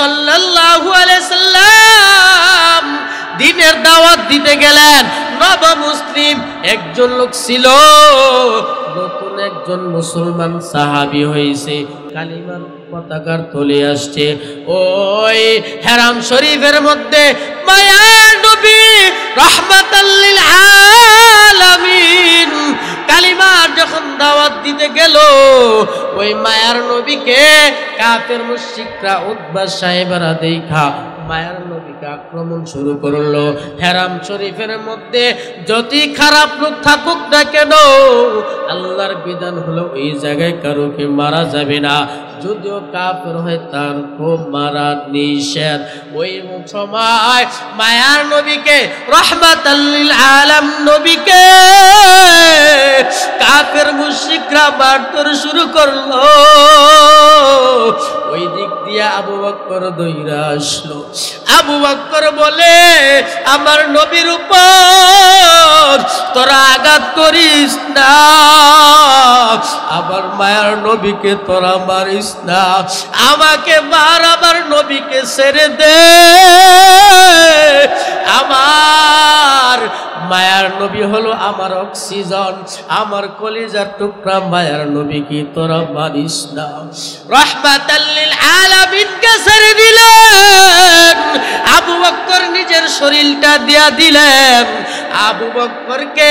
সাল্লাল্লাহু আলাইহি সাল্লাম দ্বীনের দাওয়াত দিতে গেলেন। নব মুসলিম একজন লোক ছিল, নতুন একজন মুসলমান সাহাবী হয়েছে, কালিমার পতাকার তলে আসছে। ওই হারাম শরীফের মধ্যে মায়ার নবী রাহমাতাল লিল আলামিন কালিমার যখন দাওয়াত দিতে গেল, ওই মায়ার নবীকে কাফের মুশরিকরা উতবা সাহেবরা দেখা মায়ার নবীকে আক্রমণ শুরু করলো। হারাম শরীফের মধ্যে যতই খারাপ লোক থাকুক না কেন, আল্লাহর বিধান হলো এই জায়গায় কারোকে মারা যাবে না, যদিও কাফের হয় তার খুব মারা নিষেধ। ওই সময় মায়ার নবীকে রাহমাতাল লিল আলাম নবীকে কাফের মুশরিকরা মারধর শুরু করলো। ওই দিক দিয়ে আবু বকর দৌড়া আসলো। আবু বকর বলে, আমার নবীর উপর তোরা আঘাত করিস না, আবার মায়ার নবীকে তোরা মারিস না, আমাকে মার, আমার নবীকে ছেড়ে দে। আমার মায়ার নবী হলো আমার অক্সিজেন, আমার কলিজার টুকরা মায়ার নবীকে তোরা মারিস না। রাহমাতাল লিল আলামিনকে ছেড়ে দিলেন। আবু বকর নিজের শরীরটা দিয়া দিলেন। আবু বকরকে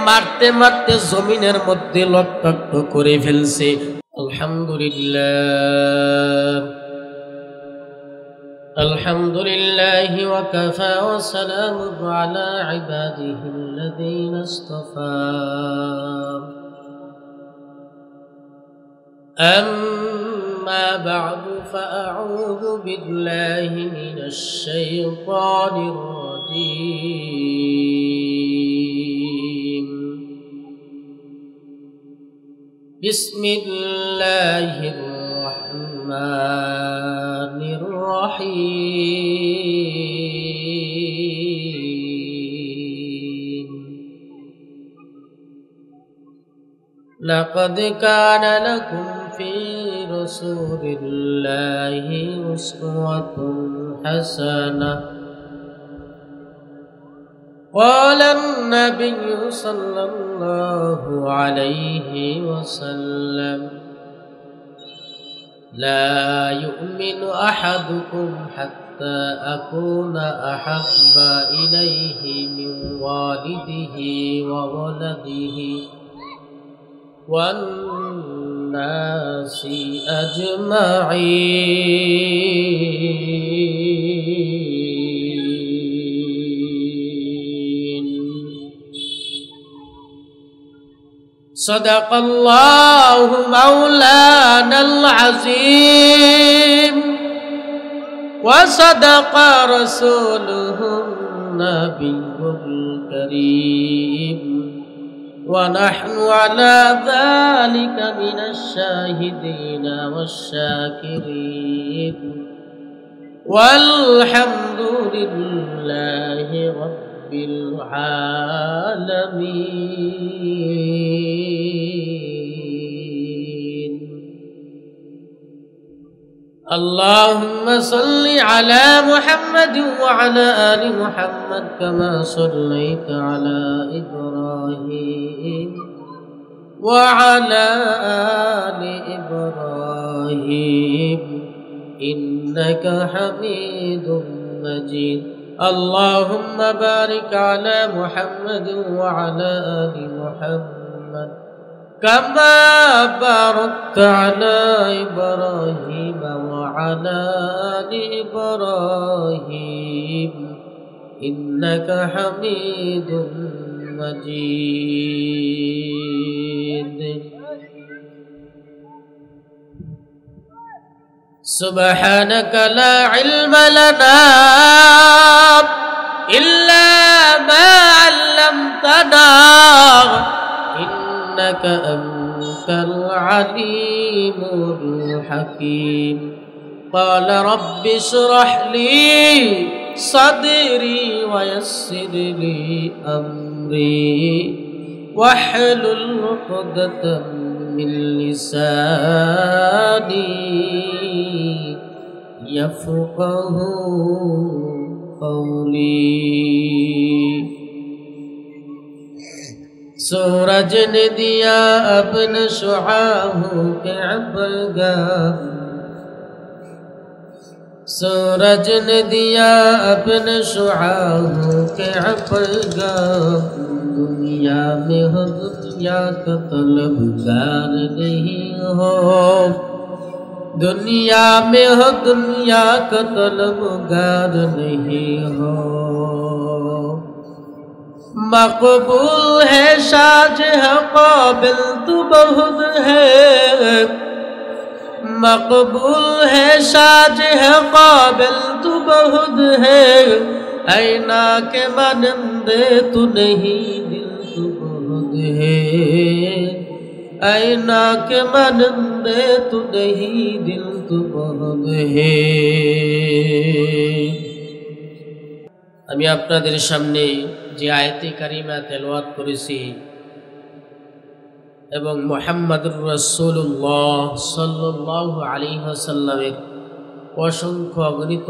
মারতে মারতে জমিনের মধ্যে লটপট করে ফেলছে। আলহামদুলিল্লাহ আলহামদুলিল্লাহি ওয়া কাফা ওয়া সালামুন আলা ইবাদিহিল্লাযীনা ইসতাফা। أما بعد فأعوذ بالله من الشيطان الرجيم. بسم الله الرحمن الرحيم. لقد كان لكم في رسول الله أسوة حسنة. قال النبي صلى الله عليه وسلم: لا يؤمن أحدكم حتى أكون أحب إليه من والده وولده والناس أجمعين. صدق الله مولانا العظيم وصدق رسوله النبي الكريم، ونحن على ذلك من الشاهدين والشاكرين، والحمد لله رب العالمين. اللهم صل على محمد وعلى آل محمد كما صليت على إبراهيم وعلى آل إبراهيم إنك حميد مجيد. اللهم بارك على محمد وعلى آل محمد كما باركت على إبراهيم وعلى آل إبراهيم إنك حميد مجيد. سبحانك لا علم لنا إلا ما علمتنا إنك أنت العليم الحكيم. قال رب اشرح لي صدري ويسر لي أمري واحلل عقدة من لساني يفقهوا قولي सूरज ने दिया अपने शुआहों के अबगाम सूरज ने दिया अपने शुआहों के अबगाम दुनिया में हो दुनिया का तलबगार नहीं हो दुनिया में हो दुनिया का तलबगार नहीं हो मकबूल है शाज है काबिल तू बहुत है मकबूल है शाज है काबिल तू बहुत है ऐना के मानंदे तू नहीं दिल तू बहुत है ऐना के मानंदे तू नहीं दिल तू बहुत है। আমি আপনাদের সামনে যে আয়াতে কারিমা তেলাওয়াত করেছি এবং মুহাম্মদুর রাসূলুল্লাহ সাল্লাল্লাহু আলাইহি ওয়াসাল্লামের অসংখ্য অগণিত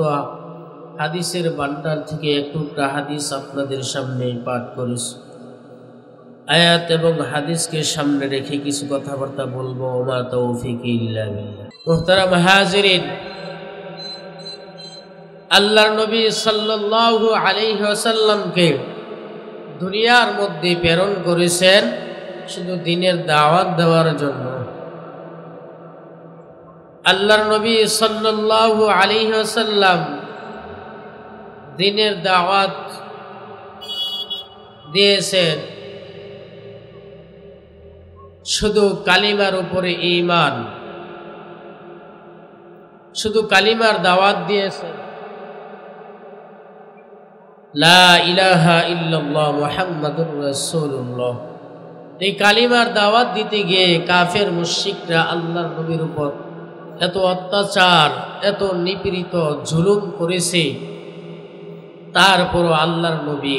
হাদিসের ভান্ডার থেকে একটু হাদিস আপনাদের সামনে পাঠ করেছি। আয়াত এবং হাদিসকে সামনে রেখে কিছু কথাবার্তা বলবো। ওমা তৌফিক ইল্লা বিল্লাহ। মুহতারাম হাজিরিন, আল্লাহর নবী সাল্লাল্লাহু আলাইহি ওয়াসাল্লামকে দুনিয়ার মধ্যে প্রেরণ করেছেন শুধু দ্বীনের দাওয়াত দেওয়ার জন্য। আল্লাহর নবী সাল্লাল্লাহু আলাইহি ওয়াসাল্লাম দ্বীনের দাওয়াত দিয়েছেন শুধু কালিমার উপরে ঈমান, শুধু কালিমার দাওয়াত দিয়েছেন লা ইলাহা ইল্লাল্লাহ মুহাম্মাদুর রাসূলুল্লাহ। এই কালিমার দাওয়াত দিতে গিয়ে কাফের মুশরিকরা আল্লাহর নবীর উপর এত অত্যাচার এত নিপীড়িত জুলুম করেছে, তারপরও আল্লাহর নবী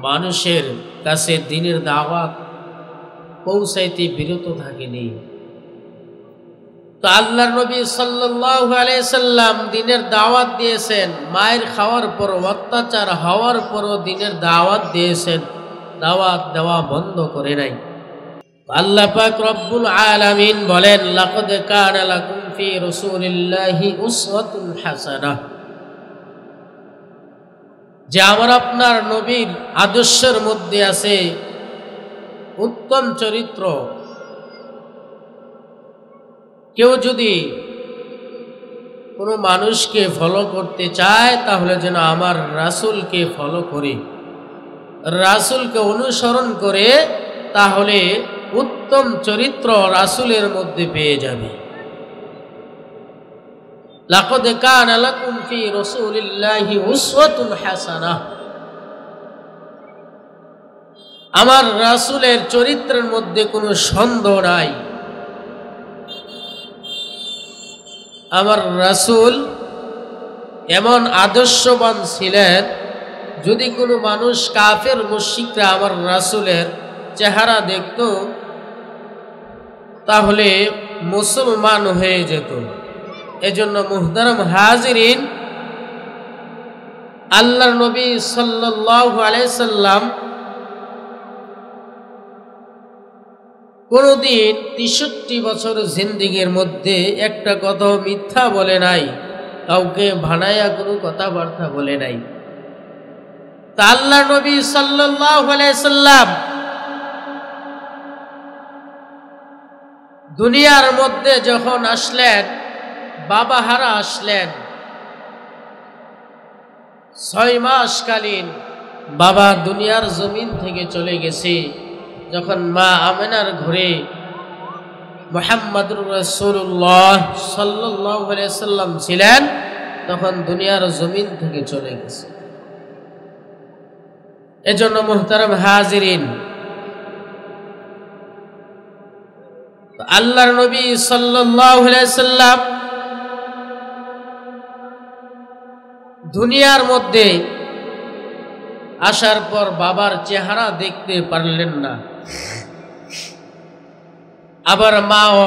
মানুষের কাছে দ্বীনের দাওয়াত পৌঁছাইতে বিরত থাকেনি। তো আল্লাহর নবী সাল্লাল্লাহু আলাইহি সাল্লাম দ্বীনের দাওয়াত দিয়েছেন, মায়ের খাওয়ার পর অত্যাচার হওয়ার পরও দ্বীনের দাওয়াত দিয়েছেন, দাওয়াত দেওয়া বন্ধ করে নাই। আল্লাহ পাক রব্বুল আলামিন বলেন লাকাদ কানা লাকুম ফি রাসূলিল্লাহি উসওয়াতুন হাসানাহ, যে আমার আপনার নবীর আদর্শের মধ্যে আছে উত্তম চরিত্র। কেউ যদি কোনো মানুষকে ফলো করতে চায় তাহলে যেন আমার রাসূলকে ফলো করে, রাসূলকে অনুসরণ করে, তাহলে উত্তম চরিত্র রাসূলের মধ্যে পেয়ে যাবে। লাকাদ কানা লাকুম ফি রাসূলিল্লাহি উসওয়াতুন হাসানাহ, আমার রাসূলের চরিত্রের মধ্যে কোনো সন্দেহ নাই। আমার রাসূল এমন আদর্শবান ছিলেন, যদি কোনো মানুষ কাফের মুশরিকরা আমার রাসূলের চেহারা দেখত তাহলে মুসলমান হয়ে যেত। এজন্য মুহতারাম হাজিরিন, আল্লাহর নবী সাল্লাল্লাহু আলাইহি সাল্লাম কোনদিন ৬৩ বছর জিন্দেগির মধ্যে একটা কথাও মিথ্যা বলে নাই, কাউকে ভানায়া কোনো কথাবার্তা বলে নাই। তা আল্লাহর নবী সাল্লাল্লাহু আলাইহি সাল্লাম দুনিয়ার মধ্যে যখন আসলেন, বাবা হারা আসলেন, ৬ মাস কালীন বাবা দুনিয়ার জমিন থেকে চলে গেছে। যখন মা আমেনার ঘরে মুহাম্মদুর রাসূলুল্লাহ সাল্লাল্লাহু আলাইহি সাল্লাম ছিলেন, তখন দুনিয়ার জমিন থেকে চলে গেছে। এজন্য মুহতারাম হাজিরিন, আল্লাহর নবী সাল্লাল্লাহু আলাইহি সাল্লাম দুনিয়ার মধ্যে আসার পর বাবার চেহারা দেখতে পারলেন না। আবার মাও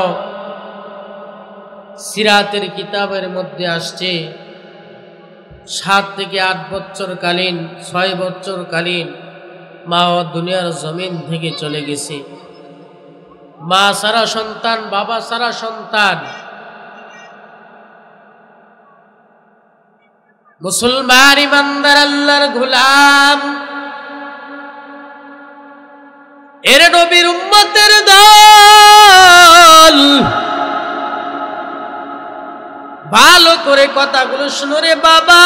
সিরাতের কিতাবের মধ্যে আসছে 7 থেকে 8 বছর কালীন 6 বছর কালীন মা দুনিয়ার জমিন থেকে চলে গেছে। মা সারা সন্তান, বাবা সারা সন্তান। মুসলমান ইমানদার আল্লাহর গোলাম, এর নবীর উম্মতের দল, ভালো করে কথাগুলো শুনো রে বাবা।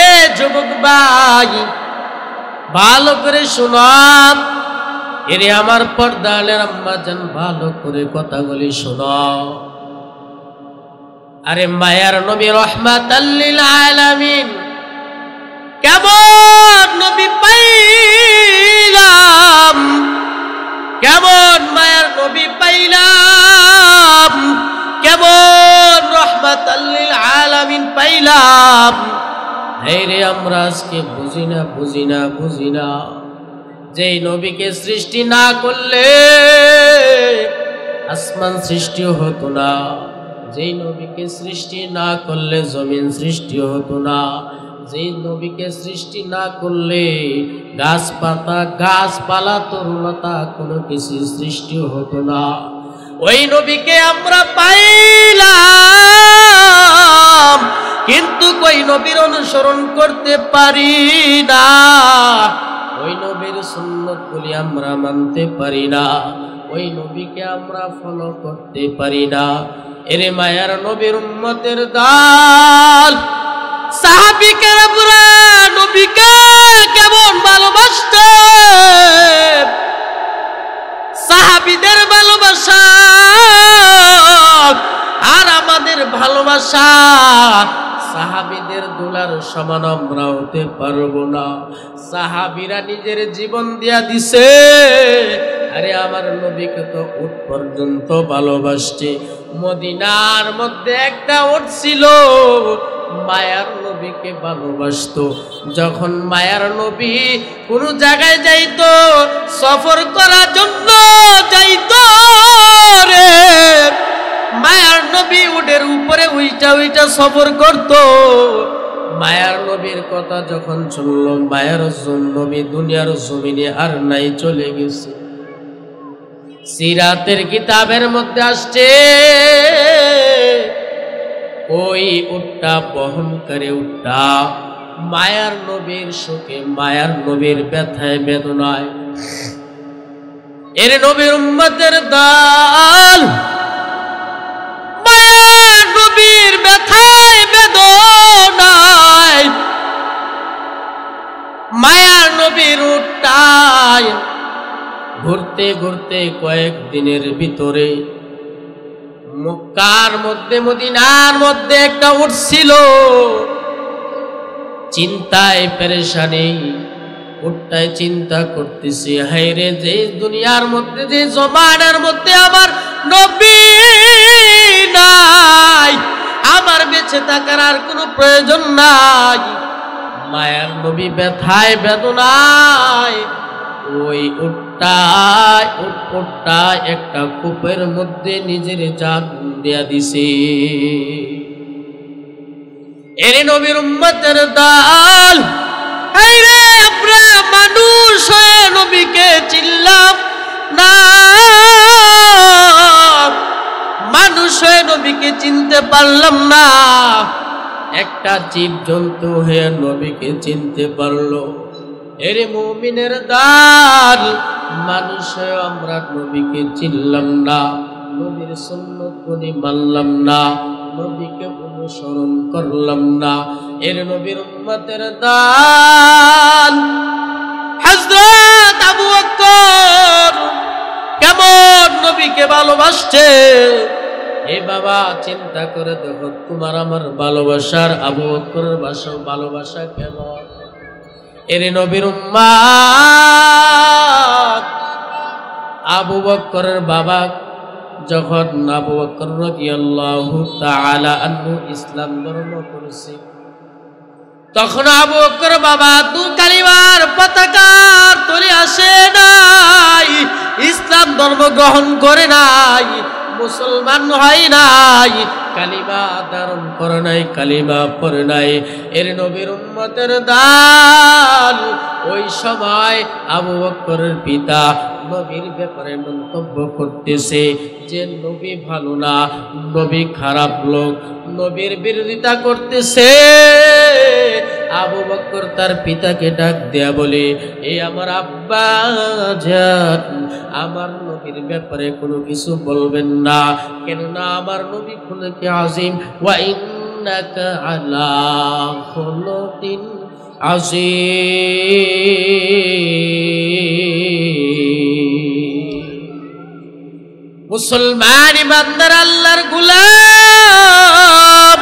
এ যুবক ভাই, ভালো করে শুনো। এরে আমার পর্দালের আম্মা জান, ভালো করে কথাগুলি শুনো। আরে মায়ার নবী রহমাতাল লিল আলামিন, কেমন নবী পাইলাম, কেমন মায়ার নবী পাইলাম, কেমন রহমাতাল লিল আলামিন পাইলাম। এই রে আমরা আজকে বুঝি না যেই নবীকে সৃষ্টি না করলে আসমান সৃষ্টি হতো না, যেই নবীকে সৃষ্টি না করলে জমিন সৃষ্টি হতো না, যেই নবীকে সৃষ্টি না করলে গাছপালা তরুলতা কোনো কিছু সৃষ্টি হতো না। ওই নবীকে আমরা পাইলাম, কিন্তু ওই নবীর অনুসরণ করতে পারি না, ওই নবীর সুন্নতগুলি আমরা মানতে পারি না, ওই নবীকে আমরা ফলো করতে পারি না। এরে মায়ার নবীর উম্মতের দল, সাহাবীরা নবীকে কেমন ভালোবাসতেন, সাহাবীদের ভালোবাসা আর আমাদের ভালোবাসা সাহাবীদের দুলার সমান আমরা হতে পারবো না। সাহাবীরা নিজের জীবন দিয়া দিছে, আরে আমার নবীকে তো উট পর্যন্ত ভালোবাসছে। মদিনার মধ্যে একটা উট ছিল, মায়ার নবীকে ভালোবাসতো। যখন মায়ার নবী কোন জায়গায় যাইতো, সফর করার জন্য যাইতো রে, মায়ার নবী উটের উপরে উইটা সফর করত। মায়ার নবীর কথা যখন শুনলো, মায়ার নবী দুনিয়ার জমিনে আর নাই, চলে গেছে। সিরাতের কিতাবের মধ্যে আসছে, ওই উটটা বহনকারী উটটা মায়ার নবীর শোকে, মায়ার নবীর ব্যথায় বেদনায়, এর নবীর উম্মতের দল মায়ার নবীর ব্যথায় বেদনায়, মায়ার নবীর উটটায় ঘুরতে ঘুরতে কয়েকদিনের ভিতরে মক্কার মধ্যে, মদিনার মধ্যে একটা উট ছিল। চিন্তায় পেরেশানি, উটটায় চিন্তা করতেছে, হায়রে যে দুনিয়ার মধ্যে, যে জমানার মধ্যে আমার নবী নাই, আমার বেঁচে থাকার আর কোনো প্রয়োজন নাই। মায়ার নবী ব্যথায় বেদনায় ওই উটটা একটা কূপের মধ্যে নিজের জান দেয়া দিছে। এর নবীর উম্মতের দল, হায়রে আমরা মানুষ হয়ে নবীকে চিনলাম না, মানুষ হয়ে নবীকে চিনতে পারলাম না, একটা জীবজন্তু হয়ে নবীকে চিনতে পারলো। এরে মুমিনের দল, মানুষ হয়ে আমরা নবীকে চিনলাম না, নবীর সুন্নতগুলি মানলাম না, নবীকে অনুসরণ করলাম না। এর নবীর উম্মতের দল, হযরত আবু বকর কেমন নবীকে ভালোবাসছে। এ বাবা চিন্তা করে দেখো, তোমার আমার ভালোবাসার আবু বকরের ভালোবাসা কেমন। এর নবীর উম্মত আবু বকরের বাবা যখন আবু বকর রাদিয়াল্লাহু তাআলা আনহু ইসলাম ধর্ম করেছে, তখন আবু বকর বাবা দু কালিমার পতাকা তুলে আসে নাই, ইসলাম ধর্ম গ্রহণ করে নাই। মুসলমান হয় নাই, কালিমা ধারণ করে নাই, কালিমা পড়ে নাই, এর নবীর উম্মতের দাল। ওই সময় আবু বকরের পিতা নবীর ব্যাপারে মন্তব্য করতেছে যে নবী ভালো না, নবী খারাপ লোক, নবীর বিরোধিতা করতেছে। আবু বকর তার পিতাকে ডাক দেয়া বলে, এই আমার আব্বা জান, আমার নবীর ব্যাপারে কোনো কিছু বলবেন না, কেননা আমার নবী খুলুকে আজিম, ওয়া ইন্নাকা আলা খুলুকিন আজিম। মুসলমান ইমানদার আল্লাহর গোলাম,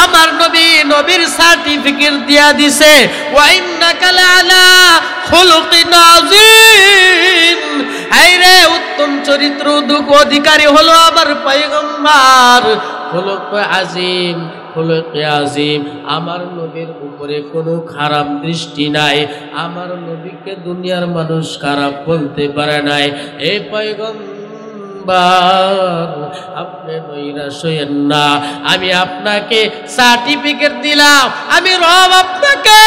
আমার নবী নবীর সার্টিফিকেট দিয়া দিছে, ওয়া ইন্নাকা লাআলা খুলুকিন আযীম। আইরে উত্তম চরিত্র অধিকারী হলো আমার পয়গম্বর। খুলুক আযীম, খুলুক আযীম। আমার নবীর উপরে কোনো খারাপ দৃষ্টি নাই, আমার নবীকে দুনিয়ার মানুষ খারাপ বলতে পারে নাই। এই পয়গম্বর, আপনি নৈরাশ হইয়েন না, আমি আপনাকে সার্টিফিকেট দিলাম, আমি রব আপনাকে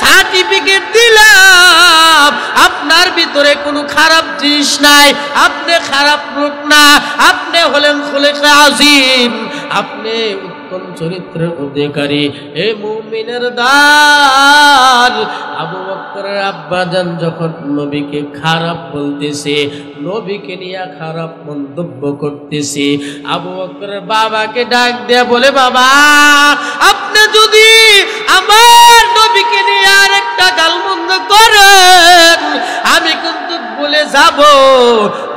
সার্টিফিকেট দিলাম, আপনার ভিতরে কোনো খারাপ জিনিস নাই, আপনি খারাপ লোক না, আপনি হলেন খুলুক আযীম, আপনি উত্তম চরিত্রের অধিকারী। এ মুমিনের দাল। আবু বকরের আব্বাজান যখন নবীকে খারাপ বলতেছে, নবীকে নিয়ে খারাপ মন্তব্য করতেছে, আবু বকরের বাবাকে ডাক দেয়া বলে, বাবা আপনি যদি আমার নবীকে নিয়ে আর একটা গালমন্দ করেন, আমি কিন্তু বলে যাব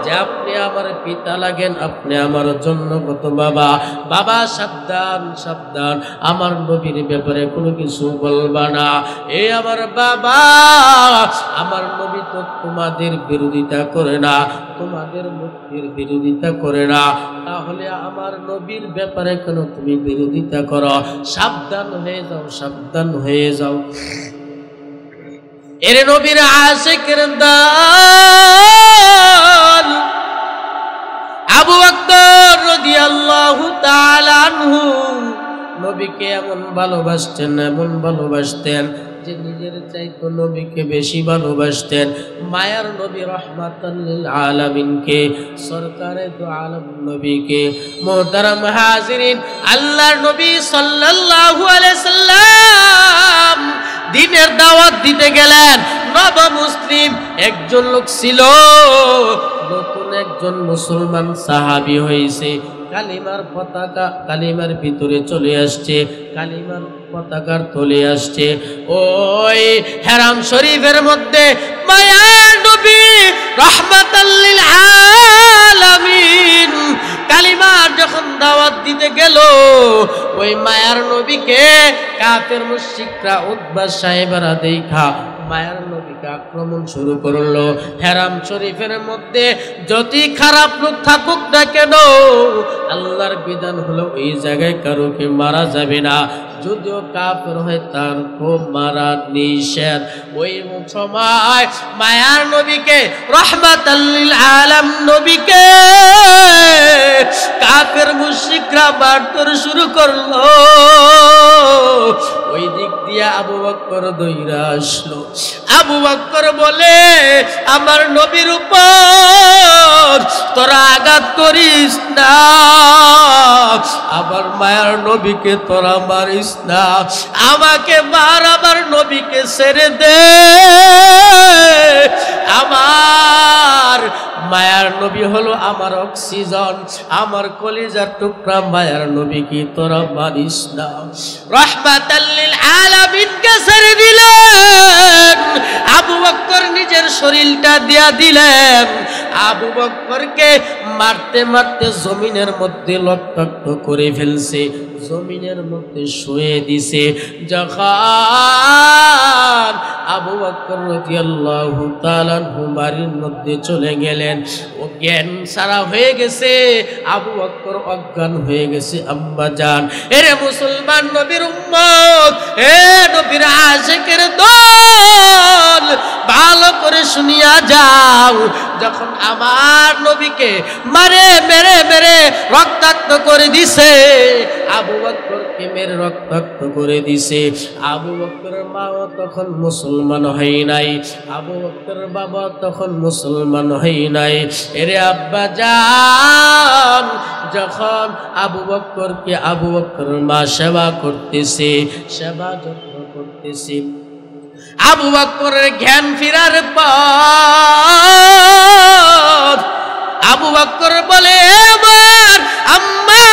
যে আপনি আমার পিতা লাগেন, আপনি আমার জন্মগত বাবা। বাবা সাবধান, সাবধান, আমার নবীর ব্যাপারে কোনো কিছু বলবা না। এ আমার বাবা, আমার নবী তো তোমাদের বিরোধিতা করে না, তোমাদের মুক্তির বিরোধিতা করে না, তাহলে আমার নবীর ব্যাপারে কেন তুমি বিরোধিতা করো? সাবধান হয়ে যাও, সাবধান হয়ে যাও। এর নবীর আশিকের দল আবু বকর রাদিয়াল্লাহু তাআলা আনহু নবীকে এমন ভালোবাসতেন, এমন ভালোবাসতেন যে নিজের চাইতে নবীকে বেশি ভালোবাসতেন। মায়ার নবী রাহমাতাল লিল আলামিনকে, সরকারে দু আলম নবীকে। মুহতারাম হাজিরিন, আল্লাহর নবী সাল্লাল্লাহু আলাইহি সাল্লাম দ্বীনের দাওয়াত দিতে গেলেন। নব মুসলিম একজন লোক ছিল, নতুন একজন মুসলমান সাহাবী হয়েছে, কালিমার পতাকা কালিমার ভিতরে চলে আসছে, কালিমার পতাকার তলে আসছে। ওই হেরাম শরীফের মধ্যে মায়ার নবী রাহমাতাল লিল আলামিন কালিমার যখন দাওয়াত দিতে গেল, ওই মায়ার নবীকে কাফের মুশরিকরা উতবা সাহেবরা দেখা মায়ার নবীকে আক্রমণ শুরু করলো। হেরাম শরীফের মধ্যে যতই খারাপ লোক থাকুক না কেন, আল্লাহর বিধান হলো এই জায়গায় কারোকে মারা যাবে না, যদিও কাফের হয় তার খুব মারা নিষেধ। ওই সময় মায়ার নবীকে রাহমাতাল লিল আলাম নবীকে কাফের মুশরিকরা মারধর শুরু করলো। ওই দিক দিয়ে আবু বকর দৌড়া আসলো। আবু বকর বলে, আমার নবীর উপর তোরা আঘাত করিস না, আমার মায়ার নবীকে তোরা মারিস না, আমাকে মার, আমার নবীকে ছেড়ে দে। আমার মায়ার নবী হলো আমার অক্সিজেন, আমার কলিজার টুকরা, মায়ার নবীকে তোরা মারিস না। রাহমাতাল লিল আলামিনকে ছেড়ে দিলেন। আবু বকর নিজের শরীরটা দিয়া দিলেন। আবু বকরকে মারতে মারতে জমিনের মধ্যে লটপট করে ফেলছে, জমিনের মধ্যে শুয়ে দিছে। যখন আবু বকর রাদিয়াল্লাহু তাআলা বাড়ির মধ্যে চলে গেলেন, ও জ্ঞান সারা হয়ে গেছে, আবু বকর অজ্ঞান হয়ে গেছে। আম্মা জান, এরে মুসলমান নবীর উম্মত, এ নবীর আশিকের দল, ভালো করে শুনিয়া যাও। যখন আমার নবীকে মেরে রক্তাক্ত করে দিছে, আবু বকরকে মেরে রক্তাক্ত করে দিছে, আবু বকরের মাও তখন মুসলমান হয় নাই, আবু বকরের বাবা তখন মুসলমান হয় নাই। এরে আব্বা জান, যখন আবু বকরকে আবু বকরের মা সেবা করতেছে, সেবা যত্ন করতেছে, আবু বকরের জ্ঞান ফিরার পর আবু বকর বলে, আমার আম্মা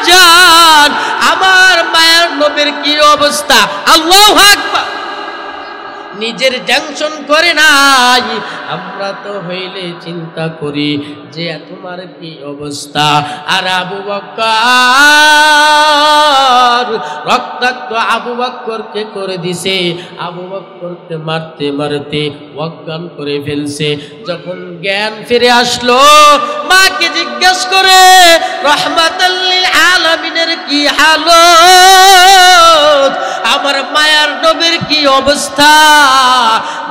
জান, আমার মায়ের নবীর কি অবস্থা। আল্লাহু আকবার। নিজের টেনশন করে নাই, আমরা তো হইলে চিন্তা করি যে তোমার কি অবস্থা। আর আবু বকর রক্তাক্ত আবু বকরকে করে দিছে, আবু বকরকে মারতে মারতে অজ্ঞান করে ফেলছে। যখন জ্ঞান ফিরে আসলো, মাকে জিজ্ঞেস করে, রহমাতাল লিল আলামিনের কি হালত, আমার মায়ার নবীর কি অবস্থা,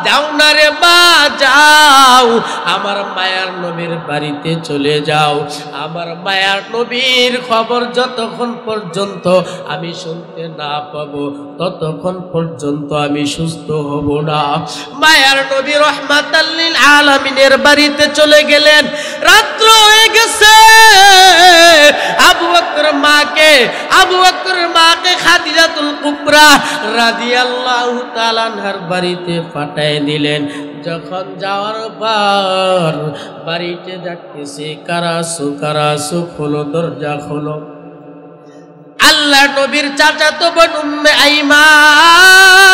যাও না রে মা, যাও আমার মায়ার নবীর বাড়িতে চলে যাও। আমার মায়ার নবীর খবর যতক্ষণ পর্যন্ত আমি শুনতে না পাবো, ততক্ষণ পর্যন্ত আমি সুস্থ হব না। মায়ার নবী রহমাতাল লিল আলামিনের বাড়িতে চলে গেলেন। রাত্র হয়ে গেছে। আবু বকরের মাকে খাদিজাতুল কুবরা রাদিয়াল্লাহু তাআলা আনহার বাড়িতে পাঠিয়ে দিলেন। যখন যাওয়ার পর বাড়িতে ডাকতেছে, কারাসু খোলো, দরজা খোলো। আল্লাহ নবীর চাচাতো বোন উম্মে আইমান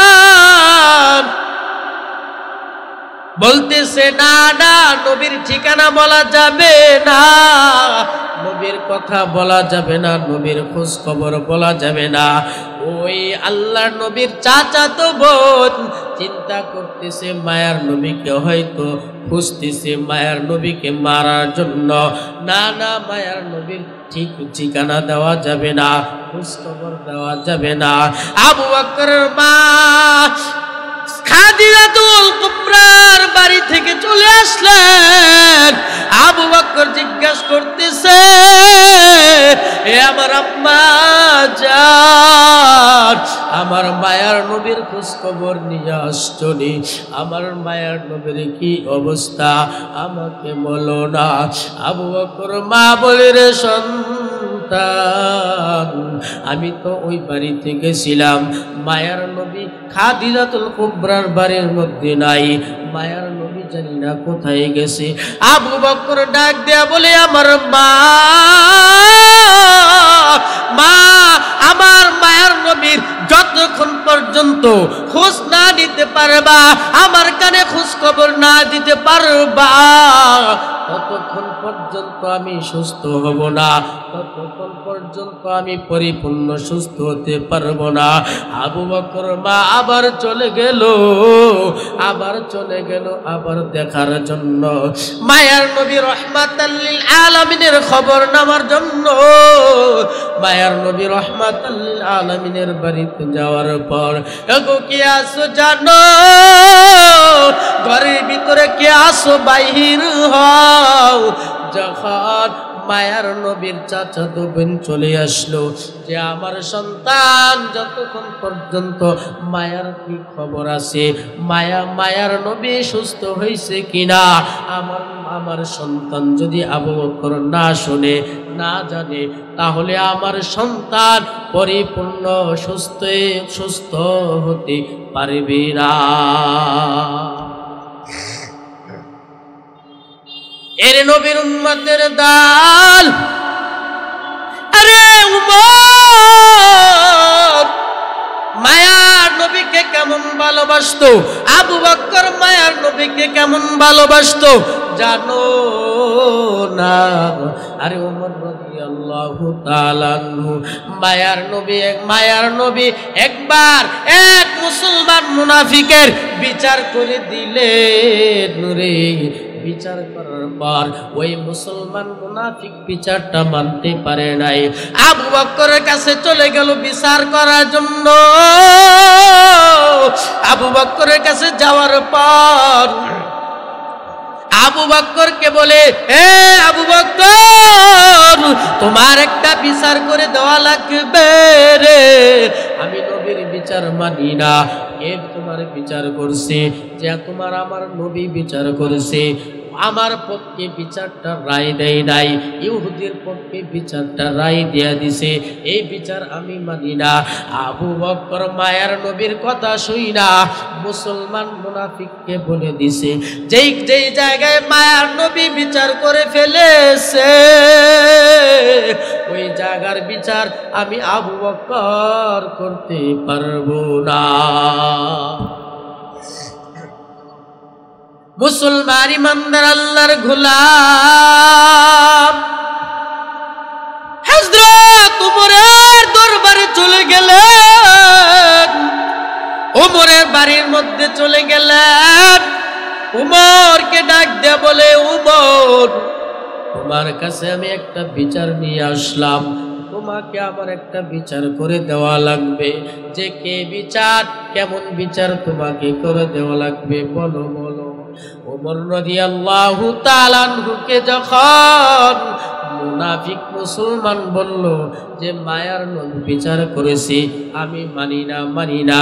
বলতেছে, না না, নবীর ঠিকানা বলা যাবে না, নবীর কথা বলা যাবে না, নবীর খোঁজ খবর বলা যাবে না। ওই আল্লাহর নবীর চাচাতো বোন চিন্তা করতেছে, মায়ার নবীকে হয়তো খুঁজতেছে মায়ার নবীকে মারার জন্য। না না, মায়ার নবীর ঠিক ঠিকানা দেওয়া যাবে না, খোঁজ খবর দেওয়া যাবে না। আবু বকরের মা খাদিজাতুল কুবরার বাড়ি থেকে চলে আসলেন। আবু বকর জিজ্ঞাসা করতেছে, এ আমার আম্মা জান, আমার মায়ার নবীর খোঁজ খবর নিয়ে আসছনি, আমার মায়ার নবীর কি অবস্থা আমাকে বলো না। আবু বকর মা বলে, রে সন্তান, আমি তো ওই বাড়িতে গেছিলাম, মায়ার নবী খাদিজাতুল কুবরার বাড়ির মধ্যে নাই, মায়ার নবী জানি না কোথায় গেছে। আবু বকর ডাক দেয়া বলে, আমার মা, আমার মায়ার নবীর যতক্ষণ পর্যন্ত খোঁজ না দিতে পারবা, আমার কানে খোঁজ খবর না দিতে পারবা, ততক্ষণ পর্যন্ত আমি সুস্থ হব না, ততক্ষণ পর্যন্ত আমি পরিপূর্ণ সুস্থ হতে পারবো না। আবু বকর মা আবার চলে গেল আবার দেখার জন্য, মায়ার নবী রহমাতাল লিল আলামিনের খবর নেওয়ার জন্য। মায়ার নবী রহমাতাল লিল আলামিনের বাড়িতে যাওয়ার পর, এগো কি আসো জানো, ঘরের ভিতরে কে আসো, বাহির হও। যখন মায়ার নবীর চাচাতো বোন চলে আসলো, যে আমার সন্তান যতক্ষণ পর্যন্ত মায়ার কি খবর আছে, মায়ার নবী সুস্থ হয়েছে কিনা, আমার সন্তান যদি আবু বকর না শুনে না জানে, তাহলে আমার সন্তান পরিপূর্ণ সুস্থ হতে পারবে না। এর নবীর উম্মতের দাল, আরে উমর মায়ার নবীকে কেমন ভালোবাসতো, আবু বকর মায়ার নবীকে কেমন ভালোবাসতো জানো না? আরে ওমর রাদিয়াল্লাহু তাআলা আনহু মায়ার নবী একবার এক মুসলমান মুনাফিকের বিচার করে দিলেন রে। বিচার করার পর ওই মুসলমান মুনাফিক বিচারটা মানতে পারে নাই, আবু বকরের কাছে চলে গেল বিচার করার জন্য। আবু বকরের কাছে যাওয়ার পর আবু বকরকে বলে, এ আবু বকর, তোমার একটা বিচার করে দেওয়া লাগবে রে, আমি নবীর বিচার মানি না। কে তোমার বিচার করছে? যে তোমার আমার নবী বিচার করেছে। আমার পক্ষে বিচারটা রায় দেয় নাই, ইহুদির পক্ষে বিচারটা রায় দিয়া দিছে, এই বিচার আমি মানি না। আবু বকর মায়ার নবীর কথা শুই না মুসলমান মুনাফিককে বলে দিছে, যেই যেই জায়গায় মায়ার নবী বিচার করে ফেলেছে ওই জায়গার বিচার আমি আবু বকর করতে পারবো না। মুসলমান ইমানদার আল্লাহর গোলাম হযরত উমরের দরবারে চলে গেলেন, উমরের বাড়ির মধ্যে চলে গেলেন। উমরকে ডাক দিয়ে বলে, উমর, তোমার কাছে আমি একটা বিচার নিয়ে আসলাম, তোমাকে আমার একটা বিচার করে দেওয়া লাগবে। যে কে বিচার, কেমন বিচার তোমাকে করে দেওয়া লাগবে বলো বলো। ওমর রাদিয়াল্লাহু তাআলা আনহুকে যখন মুনাফিক মুসলমান বলল যে মায়ার নবী বিচার করেছে, আমি মানি না মানি না,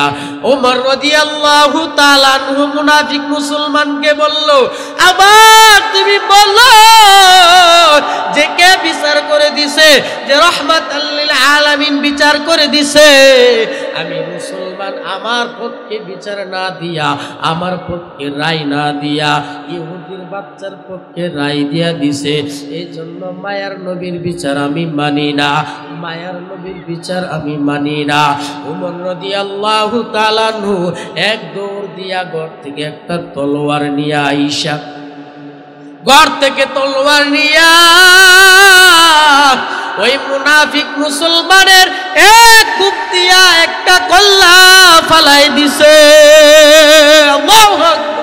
ওমর রাদিয়াল্লাহু তাআলা আনহু মুনাফিক মুসলমানকে বলল, আবার তুমি বলো যে কে বিচার করে দিছে, যে রাহমাতাল লিল আলামিন বিচার করে দিছে। আমি মুসলমান আমার পক্ষে বিচার না দিয়া, আমার পক্ষে রায় না দিয়া ইহুদির বাচ্চার পক্ষে রায় দিয়া দিছে, এই জন্য মায়ার নবীর বিচার আমি মানি না, মায়ার নবীর বিচার আমি মানি না। ওমর রাদিয়াল্লাহু তাআলা আনহু এক দৌড় দিয়া ঘর থেকে একটা তলোয়ার নিয়ে আইসা, ঘর থেকে তলোয়ার নিয়া ওই মুনাফিক মুসলমানের এক কূপ দিয়া একটা কল্লা ফালাই দিছে। আল্লাহু আকবার।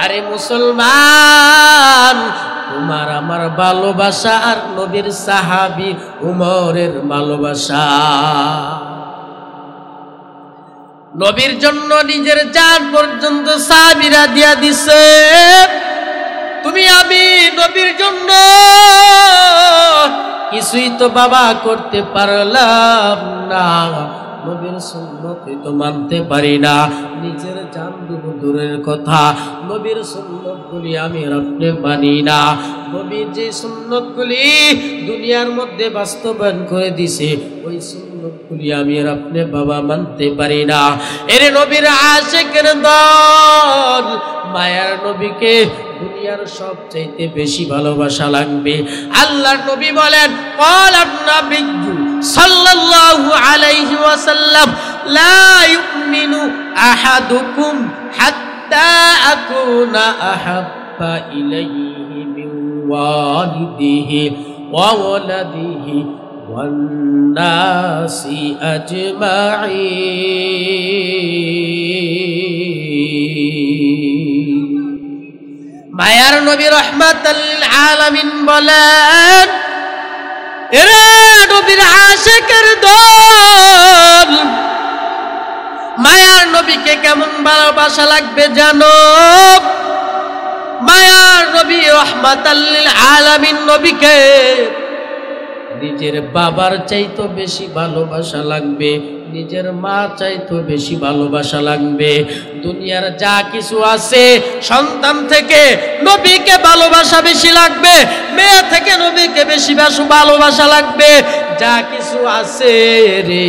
আরে মুসলমান, তোমার আমার ভালোবাসা আর নবীর সাহাবী উমরের ভালোবাসা, নবীর জন্য নিজের জান পর্যন্ত সাহাবীরা দিয়া দিছে। তুমি আমি নবীর জন্য কিছুই তো বাবা করতে পারলাম না, নবীর সুন্নতই তো মানতে পারি না, নিজের জান দিব দূরের কথা, নবীর সুন্নতগুলি আমি আপনি মানি না। নবীর যে সুন্নতগুলি দুনিয়ার মধ্যে বাস্তবায়ন করে দিছে, ওই সুন্নতগুলি আমি আর আপনি বাবা মানতে পারি না। এর নবীর আশিকের দল মায়ার নবীকে দুনিয়ার সবচাইতে বেশি ভালোবাসা লাগবে। আল্লাহর নবী বলেন, ক্বালান নাবিয়্যু সাল্লাল্লাহু আলাইহি ওয়াসাল্লাম, লা ইউমিনু আহাদুকুম হাত্তা আকুনা আহাব্বা ইলাইহি মিন ওয়ালিদিহি ওয়া ওয়ালাদিহি ওয়ান নাসি আজমাঈন। মায়ার নবী রাহমাতাল লিল আলামিন বলেন, এরে নবীর আশিকের দল, মায়ার নবীকে কেমন ভালোবাসা লাগবে জানো? মায়ার নবী রাহমাতাল লিল আলামিন নবীকে নিজের বাবার চাইতো বেশি ভালোবাসা লাগবে, নিজের মা চাইতো বেশি ভালোবাসা লাগবে। দুনিয়ার যা কিছু আছে, সন্তান থেকে নবীকে ভালোবাসা বেশি লাগবে, মেয়ে থেকে নবীকে বেশি ভালোবাসা লাগবে। যা কিছু আছে রে,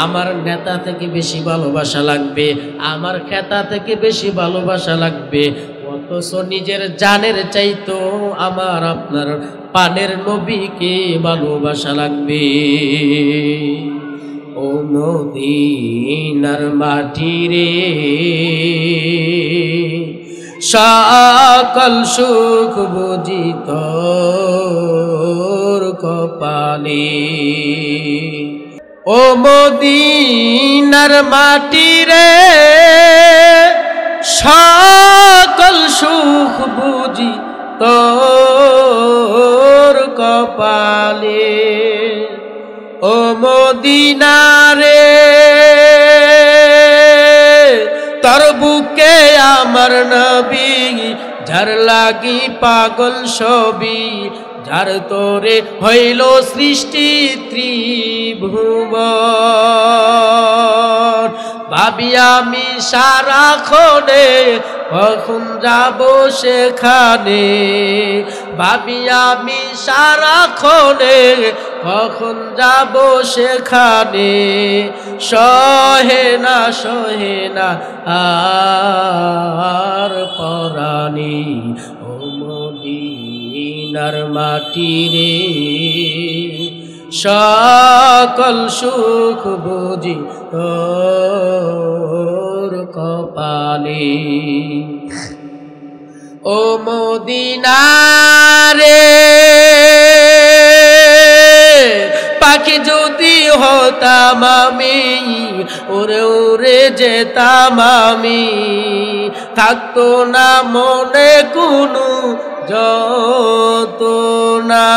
আমার নেতা থেকে বেশি ভালোবাসা লাগবে, আমার খেতা থেকে বেশি ভালোবাসা লাগবে। অথচ নিজের জানের চাইতো আমার আপনার পানের নবীকে ভালোবাসা লাগবে। ও মদিনার মাটি রে, সকল সুখ বুঝি তোর কপালে। ও মদিনার মাটি রে, সকল সুখ বুঝি তোর কপালে। ও মদিনা রে, তোর বুকে আমার নবী যার লাগি পাগল সবই, যার তোরে হইল সৃষ্টি ত্রিভুবন। ভাবি আমি সারাক্ষণে কখন যাব সেখানে, ভাবি আমি সারাক্ষণে কখন যাব সেখানে। সহে না আর পরাণী ও মদিনার মাটি রে, সকল সুখ বুঝি তোর কপালে। ও মদিনা রে পাখি যদি হতাম আমি, উড়ে উড়ে যেতাম আমি, থাকতো না মনে কোনো যতনা।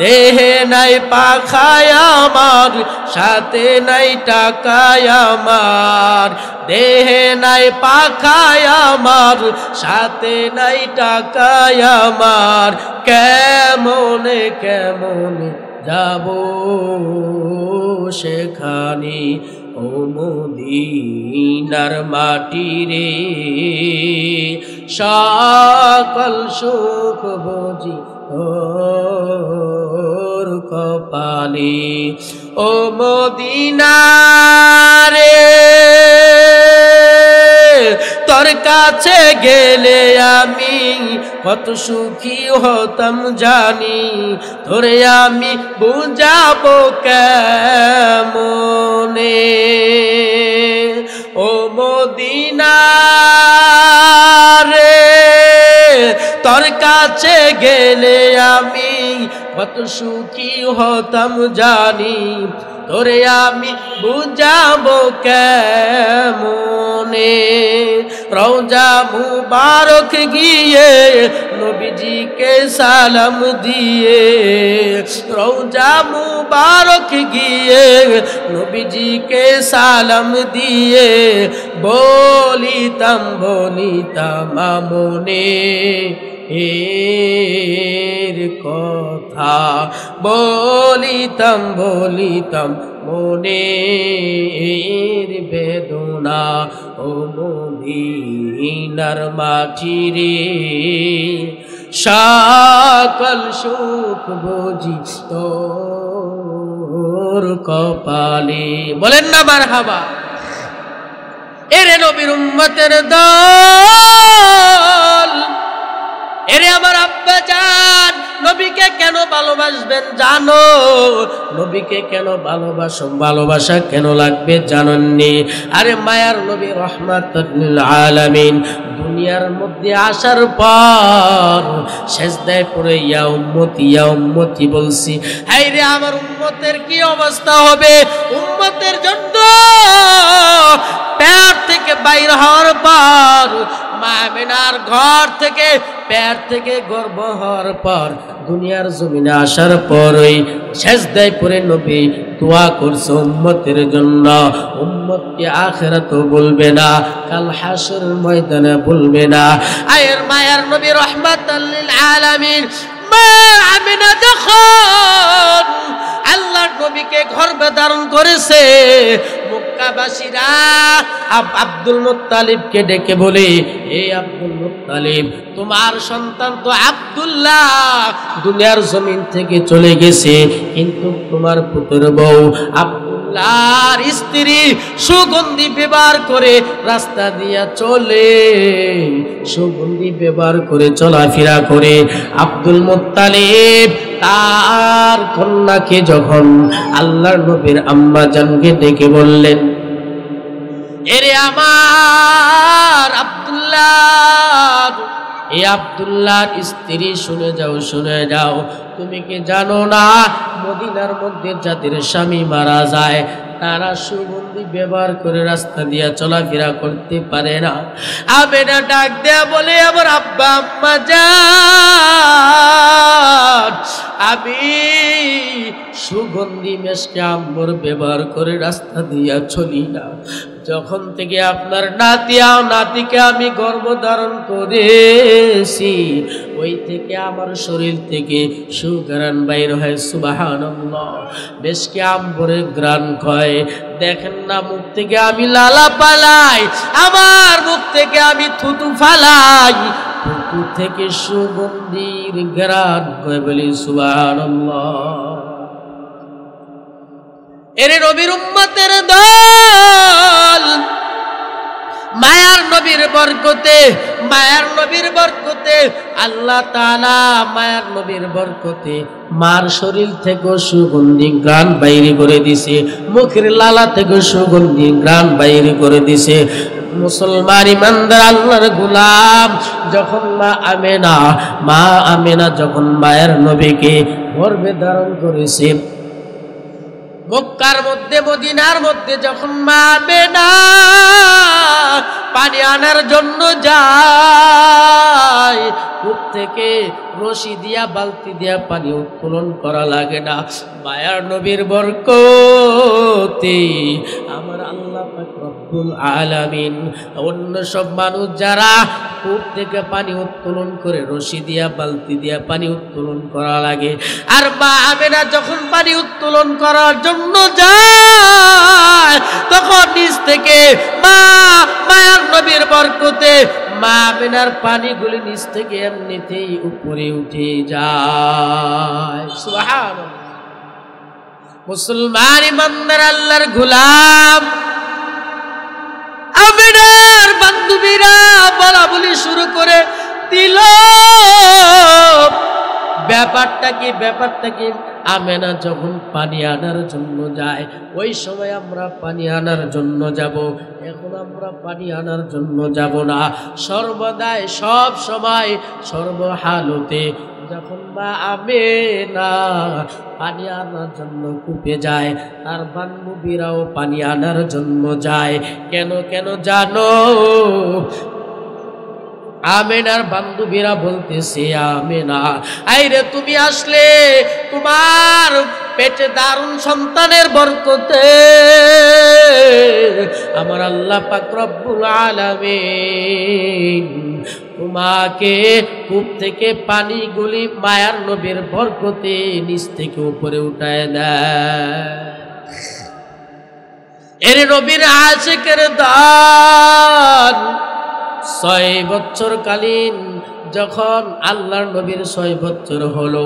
দেহে নাই পাখায় আমার, সাথে নাই টাকায় আমার, দেহে নাই পাখায় আমার, সাথে নাই টাকায় আমার। কেমনে কেমনে যাব সেখানে, ও মদিনার মাটি রে, সকল সুখ বুঝি তোর কপালে। ও মদিনা রে তোর কাছে গেলে আমি কত সুখী হতাম জানি, তোরে আমি বুঝাবো কেমনে। ও মদিনা রে তোর কাছে গেলে আমি কত সুখী হতাম জানি, তোরে আমি বুঝাবো কেমনে। রওজা মুবারক গিয়ে নবীজিকে সালাম দিয়ে, রওজা মুবারক গিয়ে নবীজিকে সালাম দিয়ে, বলিতাম মনে এর কথা, বলিতাম মনের বেদনা। ও মদিনার মাটি রে সকল সুখ বুঝি তোর কপালে। বলেন না মারহাবা। এরে নবীর উম্মতের দল, এরে আমার আব্বা জান, নবীকে কেন ভালোবাসবেন জানো? নবীকে কেন ভালোবাসা কেন লাগবে জানেননি? আরে মায়ার নবী রহমাতুল লিল আলামিন দুনিয়ার মধ্যে আসার পর সেজদায় পড়ে ইয়া উম্মতি বলছি। হায়রে আমার উম্মতের কি অবস্থা হবে? উম্মতের জন্য পেট থেকে বাইর হওয়ার পর, মা আমিনার ঘর থেকে পেট থেকে গর্ভ হওয়ার পর, দুনিয়ার জমিনে আসার পরই সেজদায় পড়ে নবী দোয়া করছে উম্মতের জন্য। উম্মতকে আখিরাতেও বলবে না, কাল হাসর ময়দানে বলবে না। আয়ের মায়ার নবী রহমাতুল লিল আলামিন মা আমিনা যখন আল্লাহর নবীকে গর্ভে ধারণ করেছে, মক্কাবাসীরা আব্দুল মুত্তালিবকে ডেকে বলে, এই আব্দুল মুত্তালিব, তোমার সন্তান তো আব্দুল্লাহ দুনিয়ার জমিন থেকে চলে গেছে, কিন্তু তোমার পুত্র বউ আব্দুল্লাহর স্ত্রী সুগন্ধি ব্যবহার করে রাস্তা দিয়া চলে, সুগন্ধি ব্যবহার করে চলাফেরা করে। আব্দুল মুত্তালিব তার কন্যাকে যখন আল্লাহর নবীর আম্মা জানকে ডেকে বললেন, এরে আমার আব্দুল্লাহ, এই আব্দুল্লাহর স্ত্রী শুনে যাও, তুমি কি জানো না মদিনার মধ্যে যাদের স্বামী মারা যায় তারা সুগন্ধি ব্যবহার করে রাস্তা দিয়া চলাফেরা করতে পারে না? আমেনা ডাক দেয়া বলে, আমার আব্বা আম্মা জান, আমি সুগন্ধি মেশকে আম্বর ব্যবহার করে রাস্তা দিয়া চলি না। যখন থেকে আপনার নাতিকে আমি গর্ভধারণ করেছি, ওই থেকে আমার শরীর থেকে সুঘ্রাণ বাইর হয়। সুবহানাল্লাহ। মেশকে আম্বরের ঘ্রাণ কয়। দেখেন না, মুখ থেকে আমি লালা পালাই, আমার মুখ থেকে আমি থুতু ফালাই, থুতু থেকে সুগন্ধির ঘ্রাণ কয়। বলি সুবহানাল্লাহ। এরে নবীর উম্মতের দল, মায়ার নবীর বরকতে আল্লাহ তাআলা মায়ার নবীর বরকতে মার শরীর থেকে সুগন্ধি ঘ্রাণ বাইরে করে দিছে, মুখের লালা থেকে সুগন্ধি ঘ্রাণ বাইরে করে দিছে। মুসলমান ইমানদার আল্লাহর গোলাম, যখন মা আমেনা যখন মায়ের নবীকে গর্ভে ধারণ করেছে, মক্কার মধ্যে মদিনার মধ্যে যখন মা আমেনা পানি আনার জন্য যায়, কূপ থেকে রশি দিয়া বালতি দিয়া পানি উত্তোলন করা লাগে না। মায়ার নবীর বরকতে আমার আল্লাহ পাক রব্বুল আলামিন, অন্য সব মানুষ যারা কূপ থেকে পানি উত্তোলন করে রশি দিয়া বালতি দিয়া পানি উত্তোলন করা লাগে, আর মা আমেনা যখন পানি উত্তোলন করার জন্য যায়, তখন নিচ থেকে মায়ার নবীর বরকতে মা আমেনার পানিগুলি নিচ থেকে এমনিতেই উপরে উঠে যায়। সুবহানাল্লাহ। মুসলমান ইমানদার আল্লাহর গোলাম, আমেনার বান্ধবীরা বলা বলি শুরু করে দিল। ব্যাপারটা কি আমেনা যখন পানি আনার জন্য যায়, ওই সময় আমরা পানি আনার জন্য যাব, এখন আমরা পানি আনার জন্য যাব না। সর্বদাই সব সময় সর্বহালতে যখন মা আমেনা পানি আনার জন্য কূপে যায়, তার বান্ধবীরাও পানি আনার জন্য যায়। কেন জানো? আমেনার বান্ধবীরা বলতেছে, আমেনা আইরে তুমি আসলে তোমার পেটে দারুণ সন্তানের বরকতে আমার আল্লাহ পাক রব্বুল আলামিন তোমাকে কূপ থেকে পানিগুলি মায়ার নবীর বরকতে নিচ থেকে উপরে উঠায় দেয়। এর নবীর আশিকের দান 6 বছর কালীন যখন আল্লাহর নবীর 6 বছর হলো,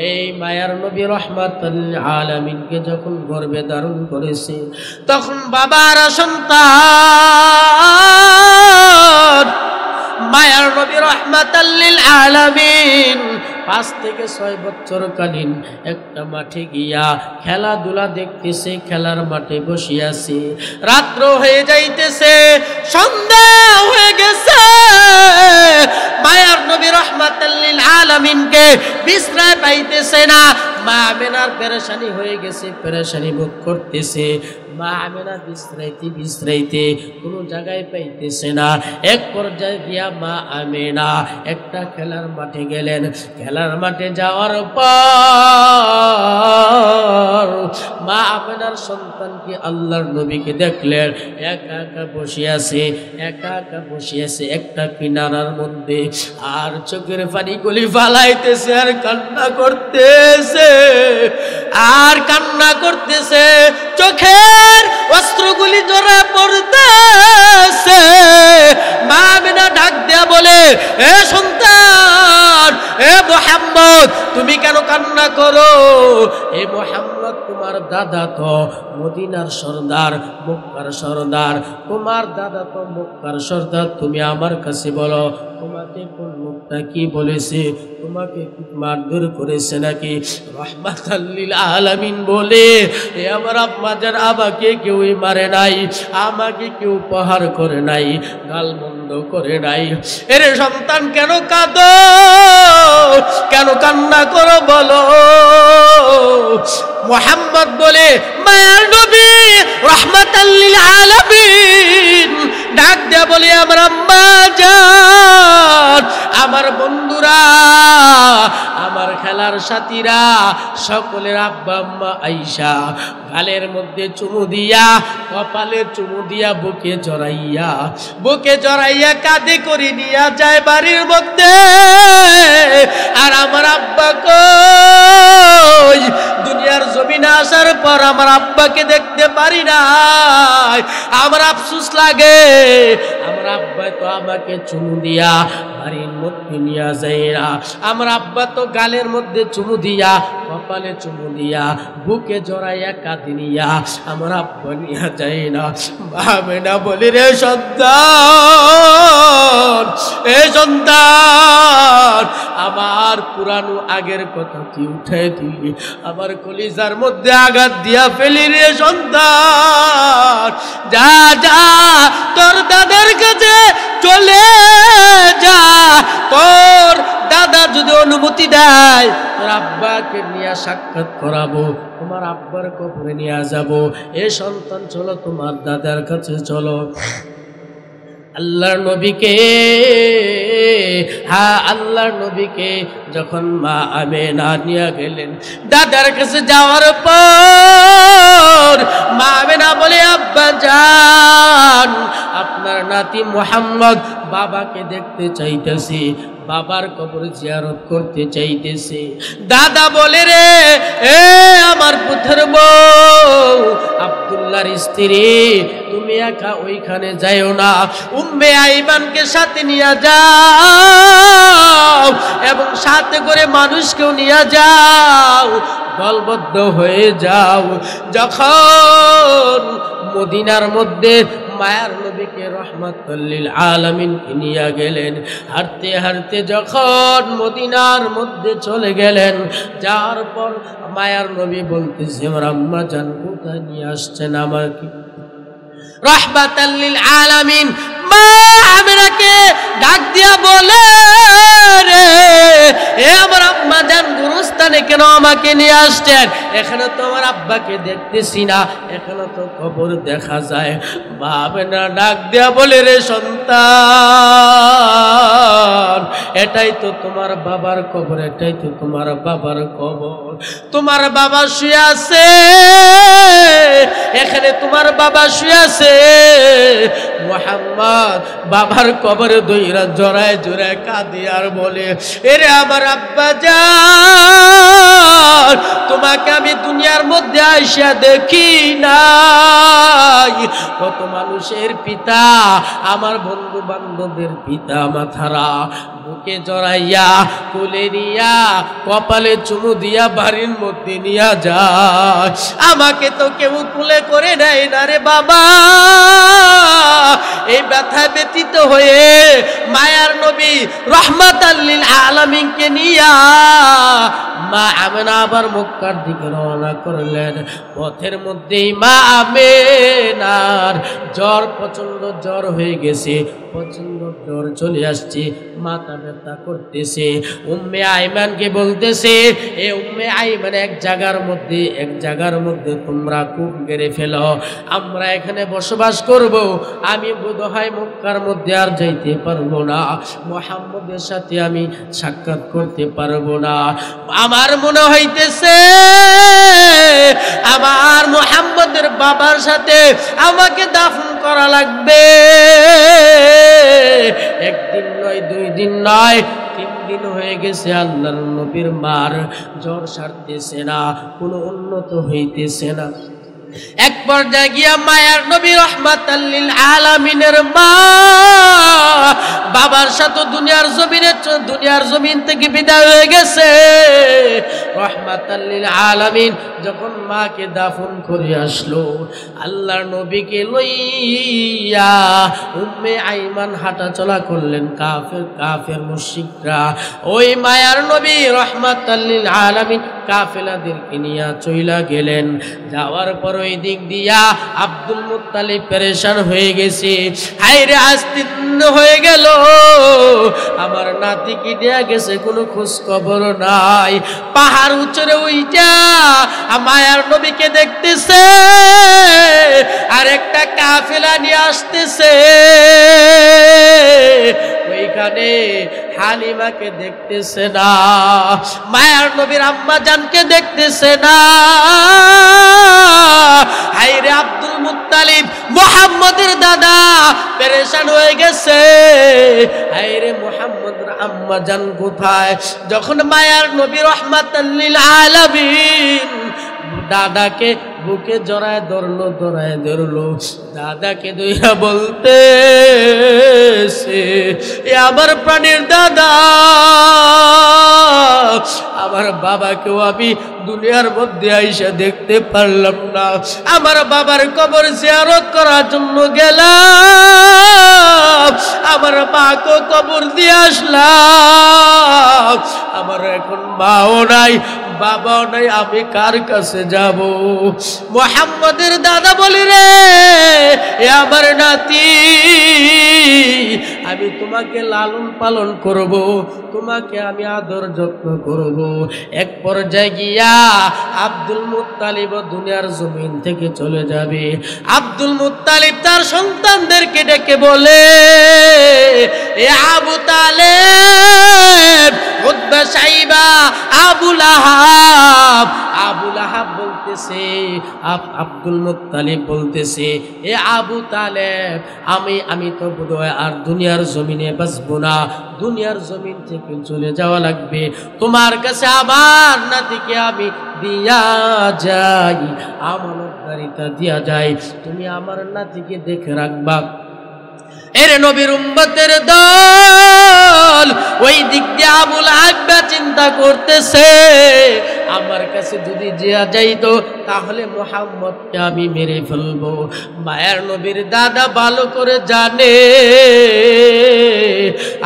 এই মায়ার নবী রাহমাতুল আলামিনকে যখন গর্ভে ধারণ করেছে, তখন বাবার সন্তান মায়ার নবী রাহমাতুল আলামিন 5 থেকে 6 বছর কালীন একটা মাঠে গিয়া খেলাধুলা দেখতেছে, খেলার মাঠে বসিয়াছে। রাত্র হয়ে যাইতেছে, সন্ধ্যা হয়ে গেছে, মায়ার নবী রাহমাতুল আলামিনকে বিশ্রাম পাইতেছে না। মা আমেনার পেরেশানি হয়ে গেছে, পেরেশানি ভোগ করতেছে। মা আমেনা বিশ্রাইতে কোনো জায়গায় পাইতেছে না। এক পর্যায়ে গিয়া মা আমেনা একটা খেলার মাঠে গেলেন। খেলার মাঠে যাওয়ার পর মা আমেনার সন্তানকে আল্লাহর নবীকে দেখলেন একা একা বসিয়াছে একটা কিনারার মধ্যে, আর চোখের পানিগুলি ফালাইতেছে আর কান্না করতেছে, চোখের অস্ত্রগুলি জোরে পড়তেছে। মা আমেনা ডাক দেয়া বলে, এ সন্তান, এ মুহাম্মদ, তুমি কেন কান্না করো? এ মুহাম্মদ, তোমার দাদা তো মদিনার সর্দার, মক্কার সর্দার, তোমার দাদা তো মক্কার সর্দার, তুমি আমার কাছে বলো তোমাকে কোন লোকটা কি বলেছে? তোমাকে কি মারধর করেছে নাকি? রাহমাতুল লিল আলামিন বলে, এ আমার আম্মাজান, আমাকে কেউই মারে নাই, আমাকে কেউ প্রহার করে নাই, গালমন্দ করে নাই। এর সন্তান কেন কাঁদো, কেন কান্না করো বলো? মুহাম্মদ বলে, মায়ার নবী রাহমাতুল লিল আলামিন ডাক দেয়া বলে, আমার আম্মা জান, আমার বন্ধুরা, আমার খেলার সাথীরা সকলের আব্বা আম্মা আইসা গালের মধ্যে চুমু দিয়া, কপালে চুমু দিয়া, বুকে জড়াইয়া কাঁধে করে নিয়ে যায় বাড়ির মধ্যে। আর আমার আব্বা কই, দুনিয়ার জমিনে আসার পর আমার আব্বাকে দেখতে পারি না, আমার আফসোস লাগে। আমার আব্বা তো আমাকে চুমু দিয়া বাড়ির মধ্যে নিয়ে যায় না, আমার আব্বা তো গালের মধ্যে চুমু দিয়া, কপালে চুমু দিয়া, বুকে জড়াইয়া কাঁধে নিয়া আমার আব্বা নিয়ে যায় না। ভাবে না বলি রে সন্তান, এ সন্তান, আমার পুরানো আগের কথা কি উঠে দিলি, আমার কলিজার মধ্যে আঘাত দিয়া ফেলি রে সন্তান। যা যা তোর দাদার কাছে চলে যা, তোর দাদা যদি অনুমতি দেয় তোর আব্বাকে নিয়ে সাক্ষাৎ করাবো, তোমার আব্বার কবরে নিয়ে যাবো। এ সন্তান চলো তোমার দাদার কাছে চলো। আল্লাহর নবীকে, হ্যাঁ আল্লাহর নবীকে যখন মা আমেনা নিয়ে গেলেন দাদার কাছে যাওয়ার পর মা আমেনা বলে, আব্বা জান, আপনার নাতি মুহাম্মদ বাবাকে দেখতে চাইতেছে, বাবার কবর জিয়ারত করতে চাইতেছে। দাদা বলে, রে এ আমার পুত্রের বউ, আব্দুল্লাহর স্ত্রী, তুমি একা ওইখানে যাইও না, উম্মে আইমানকে সাথে নিয়ে যাও এবং সাথে করে মানুষকেও নিয়ে যাও, দলবদ্ধ হয়ে যাও। যখন মদিনার মধ্যে মায়ার নবীকে রহমাতুল লিল আলামিন নিয়ে গেলেন, হাঁটতে হাঁটতে যখন মদিনার মধ্যে চলে গেলেন, যাওয়ার পর মায়ার নবী বলতেছে, আমার আম্মা জান কোথায় নিয়ে আসছেন আমাকে? রহমাতুল লিল আলামিন মা আমিনাকে ডাক দিয়া বলে, রে এ আমার আম্মা জান গুরুস্থানে কেন আমাকে নিয়ে আসছেন? এখানে তো আমার আব্বাকে দেখতেছি না, এখানে তো কবর দেখা যায়। ভাবে না ডাক দিয়া বলে, রে সন্তান, এটাই তো তোমার বাবার কবর, এটাই তো তোমার বাবার কবর। তোমার বাবা শুয়ে আছে এখানে, তোমার বাবা শুয়ে আছে। মুহাম্মদ বাবার কবরে দইরা জড়ায় জড়ায় কাঁদে আর বলে, এরে আমার আব্বা জান, তোমাকে আমি দুনিয়ার মধ্যে আইসা দেখি নাই। কত মানুষের পিতা, আমার বন্ধু বান্ধবের পিতা মাথারা বুকে জড়াইয়া, কোলে নিয়া, কপালে চুমু দিয়া বাড়ির মধ্যে নিয়া যায়। আমাকে তো কেউ কোলে করে নেয় না রে বাবা। এই ব্যথা ব্যতীত হয়ে মায়ার নবী রহমাতুল লিল আলামিনকে নিয়া মা আমেনা আবার মক্কার দিকে রওনা করলেন। পথের মধ্যেই মা আমেনার জ্বর, প্রচন্ড জ্বর হয়ে গেছে, প্রচন্ড জ্বর চলে আসছে, মাথা ব্যথা করতেছে। উম্মে আইমানকে বলতেছে, এ উম্মে আইমান, এক জায়গার মধ্যে তোমরা কূপ গেড়ে ফেলো, আমরা এখানে বসবাস করব। আমি বোধ হয় মক্কার মধ্যে আর যাইতে পারবো না, মুহাম্মদের সাথে আমি সাক্ষাৎ করতে পারবো না। আমার মনে হইতেছে আমার মুহাম্মদের বাবার সাথে আমাকে দাফন করা লাগবে। একদিন নয়, 2 দিন নয়, 3 দিন হয়ে গেছে আল্লাহর নবীর মার জ্বর সারতেছে না, কোনো উন্নত হইতেছে না। এক পর্যায়ে গিয়া মায়ার নবী রহমাতুল লিল আলামিনের মা বাবার সাথে দুনিয়ার জমিন থেকে বিদায় হয়ে গেছে। রহমাতুল লিল আলামিন যখন মাকে দাফন করে আসলো, আল্লাহর নবীকে লইয়া উম্মে আইমান হাঁটা চলা করলেন। কাফের মুশরিকরা ওই মায়ার নবী রহমাতুল লিল আলামিন কাফেলাদেরকে নিয়ে চইলা গেলেন। যাওয়ার পর ওই দিক দিয়া আব্দুল মুত্তালিব পেরেশান হয়ে গেছে। হায়রে, আজ 3 দিন হয়ে গেল, আমার নাতিকে নিয়ে গেছে, কোনো খোঁজ খবর নাই। পাহাড় উচরে উইটা মায়ার নবীকে দেখতেছে, আর একটা কাফেলা নিয়ে আসতেছে। ওইখানে হালিমাকে দেখতেছে না, মায়ার নবীর আম্মা জানকে দেখতেছে না। হায়রে আব্দুল মুত্তালিব মুহাম্মদের দাদা পেরেশান হয়ে গেছে। হায়রে মুহাম্মদের আম্মা জান কোথায়? যখন মায়ার নবী রাহমাতাল লিল আলামিন দাদাকে বুকে জড়ায় ধরলো, দাদাকে দইয়া বলতেছে, এ আমার প্রাণের দাদা, আমার বাবাকেও আমি দুনিয়ার মধ্যে আইসা দেখতে পারলাম না, আমার বাবার কবর জিয়ারত করার জন্য গেলাম, আমার মাকে কবর দিয়ে আসলাম, আমার এখন মাও নাই বাবাও নাই, আমি কার কাছে যাব? মুহাম্মদের দাদা বলি, রে এ আমার নাতি, আমি তোমাকে লালন পালন করব, তোমাকে আমি আদর যত্ন করব। এক পর্যায়ে গিয়া আব্দুল মুত্তালিব দুনিয়ার জমিন থেকে চলে যাবে। আব্দুল মুত্তালিব তার সন্তানদেরকে ডেকে বলে, এ আবু তালেব, উতবা, সাইবা, আবু লাহাব। আবু লাহাব বলতেছে, আব্দুল মুত্তালিব বলতেছে, এ আবু তালেব, আমি তো বোধহয় আর দুনিয়ার জমিনে বাঁচবো না, দুনিয়ার জমিন থেকে চলে যাওয়া লাগবে, তোমার কাছে আমার নাতিকে আমি দিয়া যাই, আমানতদারিতা দিয়া যাই, তুমি আমার নাতিকে দেখে রাখবা। এর নবীর উম্মতের দল ওই দিক দিয়ে আবু লাহাব চিন্তা করতেছে, আমার কাছে যদি জিয়া যাইতো তাহলে মুহাম্মদকে আমি মেরে ফেলবো। মায়ার নবীর দাদা ভালো করে জানে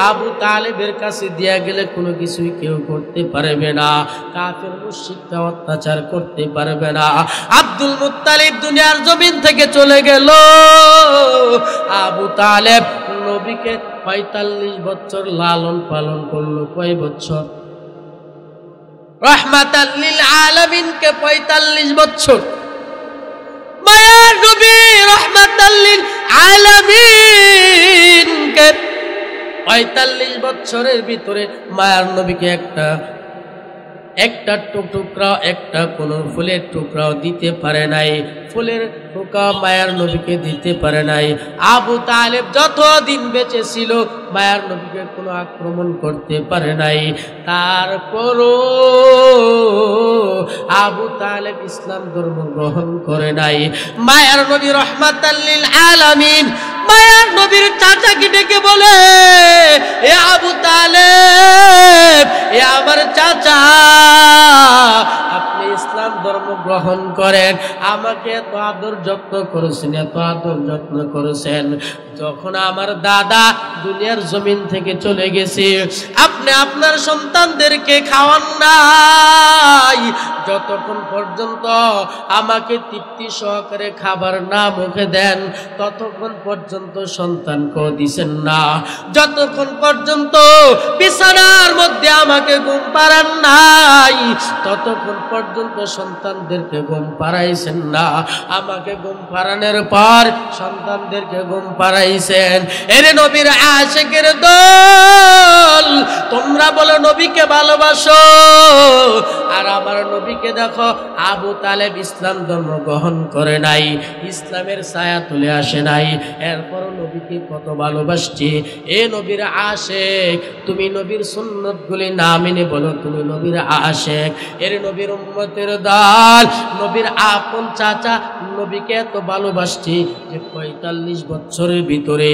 আবু তালেবের কাছে দিয়া গেলে কোনো কিছুই কেউ করতে পারবে না, কাফের মুশরিকরা অত্যাচার করতে পারবে না। আব্দুল মুত্তালিব দুনিয়ার জমিন থেকে চলে গেল। আবু তালেব নবীকে ৪৫ বছর লালন পালন করলো। কয় বছর? রাহমাতাল লিল আলামিনকে ৪৫ বছর, মায়ার নবী রাহমাতাল লিল আলামিনকে ৪৫ বছরের ভিতরে মায়ার নবীকে একটা টুকরা, একটা কোন ফুলের টুকরাও দিতে পারে নাই, ফুলের টুকরা মায়ার নবীকে দিতে পারে নাই। আবু তালেব যতদিন বেঁচে ছিল মায়ার নবীকে কোনো আক্রমণ করতে পারে নাই, তারপরও আবু তালেব ইসলাম ধর্ম গ্রহণ করে নাই। মায়ার নবী রাহমাতাল লিল আলামিন মায়ার নবীর চাচাকে ডেকে বলে, এ আবু তালেব, এ আমার চাচা, আপনি ইসলাম ধর্ম গ্রহণ করেন, আমাকে এত আদর যত্ন করেছেন, এত আদর যত্ন করেছেন, যখন আমার দাদা দুনিয়ার জমিন থেকে চলে গেছে আপনি আপনার সন্তানদেরকে খাওয়ান নাই, যতক্ষণ পর্যন্ত আমাকে তৃপ্তি সহকারে খাবার না মুখে দেন ততক্ষণ পর্যন্ত সন্তানকেও দিছেন না, যতক্ষণ পর্যন্ত বিছানার মধ্যে আমাকে ঘুম পাড়ান নাই ততক্ষণ পর্যন্ত সন্তানদেরকে ঘুম পাড়াইছেন না, আমাকে ঘুম পাড়ানোর পর সন্তানদেরকে ঘুম পাড়াইছেন। এরে নবীর আশিকের দল, তোমরা বলো নবীকে ভালোবাসো, আর আমার নবীকে দেখো আবু তালেব ইসলাম ধর্ম গ্রহণ করে নাই, ইসলামের ছায়া তুলে আসে নাই, এরপর নবীকে কত ভালোবাসছে। এ নবীর আশিক, তুমি নবীর সুন্নত গুলি না মেনে বলো তুমি নবীর আশিক। এর নবীর উম্মতের দল, নবীর আপন চাচা নবীকে এত ভালোবাসছে যে ৪৫ বছরের ভিতরে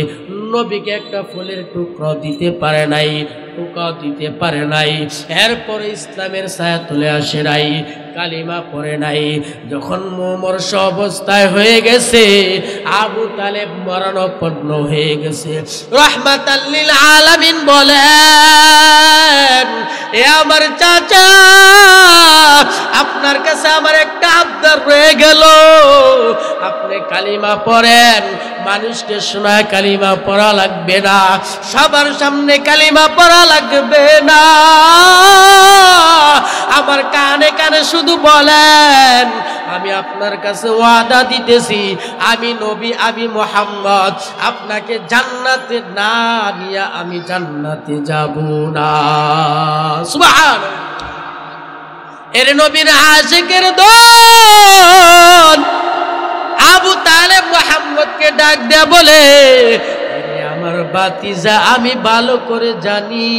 নবীকে একটা ফুলের টুকরা দিতে পারে নাই, দিতে পারে নাই, এরপরে ইসলামের ছায়া তুলে আসে নাই, কালিমা পড়ে নাই। যখন মুমূর্ষ অবস্থায় হয়ে গেছে, আবু তালেব মরণাপন্ন হয়ে গেছে, রাহমাতাল লিল আলামিন বলেন, এ আমার চাচা, আপনার কাছে আমার একটা আবদার রয়ে গেল, আপনি কালিমা পড়েন, মানুষকে শোনায় কালিমা পড়া লাগবে না, সবার সামনে কালিমা পড়া লাগবে না। আমার কানে কানে শুধু বলেন, আমি আপনার কাছে ওয়াদা দিতেছি, আমি নবী, আমি মুহাম্মদ, আপনাকে জান্নাতে না নিয়ে আমি জান্নাতে যাব না। সুবহানাল্লাহ। এর নবীর আশিকের দল আবু তালেব মুহাম্মদকে ডাক দেয়া বলে, আমার বাতিজা, আমি ভালো করে জানি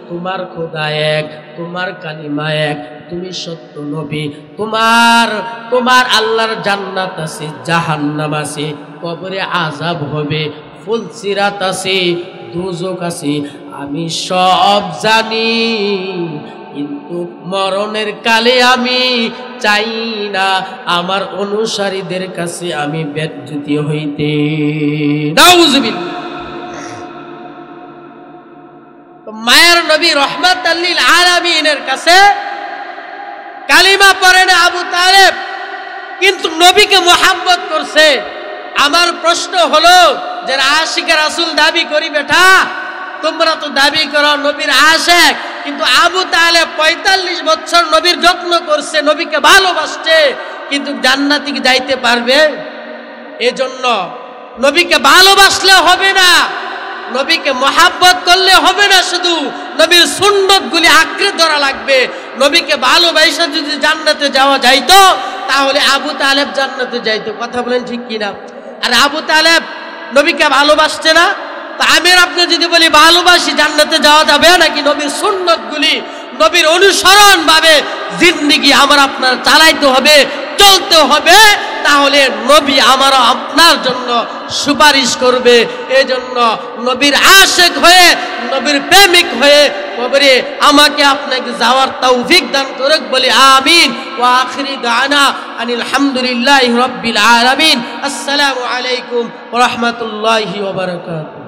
তোমার খোদা এক, তোমার কালিমা এক, তুমি সত্য নবী, তোমার আল্লাহর জান্নাত আছে, জাহান্নাম আছে, কবরে আযাব হবে, ফুলসিরাত আছে, দুজক আছে, আমি সব জানি, কিন্তু মরণের কালে আমি চাই না আমার অনুসারীদের কাছে আমি বেজ্জতি হইতে। নাউযুবিল্লাহ। মায়ের নবী রাহমাতাল লিল আলামিনের কাছে কালিমা পড়ে না আবু তালেব, কিন্তু নবীকে মুহাব্বত করছে। আমার প্রশ্ন হলো, যারা আশিকে রাসূল দাবি করি, বেটা তোমরা তো দাবি করো নবীর আশিক, কিন্তু আবু তালেব ৪৫ বছর নবীর যত্ন করছে, নবীকে ভালোবাসছে, কিন্তু জান্নাতে কি যাইতে পারবে? এজন্য নবীকে ভালোবাসলে হবে না, নবীকে মুহাব্বত করলে হবে না, শুধু নবীর সুন্নতগুলি আঁকড়ে ধরা লাগবে। নবীকে ভালোবাসা যদি জান্নাতে যাওয়া যাইতো, তাহলে আবু তালেব জান্নাতে যাইতো। কথা বলেন ঠিক কিনা? আর আবু তালেব নবীকে ভালোবাসছে না, তো আমির আপনি যদি বলি ভালোবাসি, জান্নাতে যাওয়া যাবে নাকি? নবীর সুন্নতগুলি, নবীর অনুসরণ ভাবে জিন্দেগি আমার আপনার চালাইতে হবে, চলতে হবে, তাহলে নবী আমার আপনার জন্য সুপারিশ করবে। এজন্য নবীর আশিক হয়ে, নবীর প্রেমিক হয়ে কবরে আমাকে আপনাকে যাওয়ার তৌফিক দান করুক, বলি আমিন। ওয়া আখিরি দানা আনিল হামদুলিল্লাহি রাব্বিল আলামিন। আসসালামু আলাইকুম ওয়া রাহমাতুল্লাহি ওয়া বারাকাতুহু।